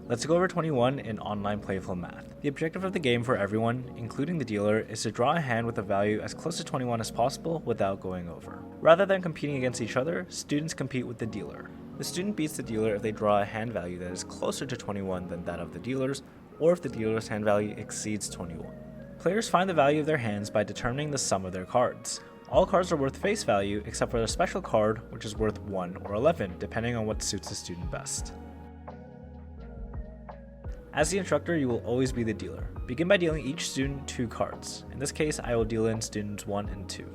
Let's go over 21 in online Playful math. The objective of the game for everyone, including the dealer, is to draw a hand with a value as close to 21 as possible without going over. Rather than competing against each other, students compete with the dealer. The student beats the dealer if they draw a hand value that is closer to 21 than that of the dealer's, or if the dealer's hand value exceeds 21. Players find the value of their hands by determining the sum of their cards. All cards are worth face value except for a special card, which is worth 1 or 11, depending on what suits the student best. As the instructor, you will always be the dealer. Begin by dealing each student 2 cards. In this case, I will deal in students 1 and 2.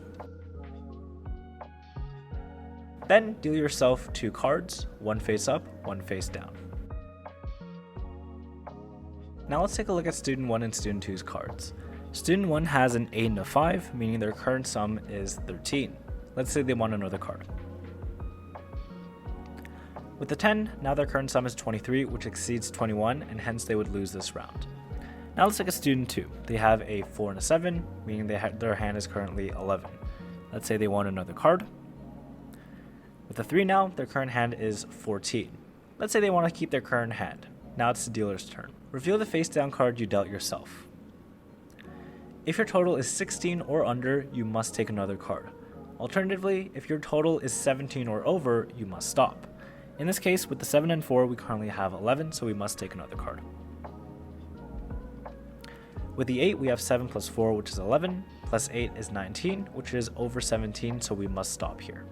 Then deal yourself 2 cards, 1 face up, 1 face down. Now let's take a look at student 1 and student 2's cards. Student 1 has an 8 and a 5, meaning their current sum is 13. Let's say they want another card. With the 10, now their current sum is 23, which exceeds 21, and hence they would lose this round. Now let's look at student 2. They have a 4 and a 7, meaning their hand is currently 11. Let's say they want another card. With the 3 now, their current hand is 14. Let's say they want to keep their current hand. Now it's the dealer's turn. Reveal the face down card you dealt yourself. If your total is 16 or under, you must take another card. Alternatively, if your total is 17 or over, you must stop. In this case, with the 7 and 4, we currently have 11, so we must take another card. With the 8, we have 7 plus 4, which is 11, plus 8 is 19, which is over 17, so we must stop here.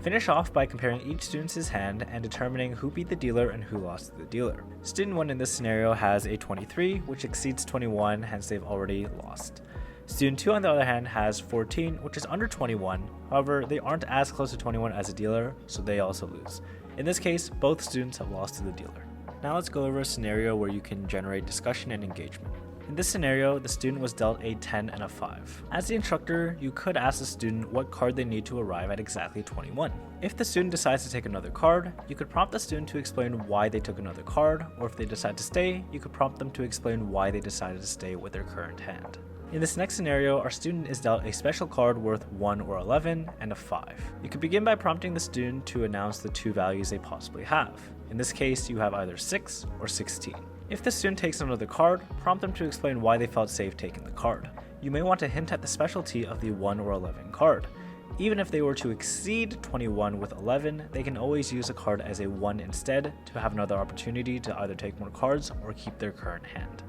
Finish off by comparing each student's hand and determining who beat the dealer and who lost to the dealer. Student 1 in this scenario has a 23, which exceeds 21, hence they've already lost. Student 2 on the other hand has 14, which is under 21, however they aren't as close to 21 as a dealer, so they also lose. In this case, both students have lost to the dealer. Now let's go over a scenario where you can generate discussion and engagement. In this scenario, the student was dealt a 10 and a 5. As the instructor, you could ask the student what card they need to arrive at exactly 21. If the student decides to take another card, you could prompt the student to explain why they took another card, or if they decide to stay, you could prompt them to explain why they decided to stay with their current hand. In this next scenario, our student is dealt a special card worth 1 or 11 and a 5. You could begin by prompting the student to announce the 2 values they possibly have. In this case, you have either 6 or 16. If the student takes another card, prompt them to explain why they felt safe taking the card. You may want to hint at the specialty of the 1 or 11 card. Even if they were to exceed 21 with 11, they can always use a card as a 1 instead to have another opportunity to either take more cards or keep their current hand.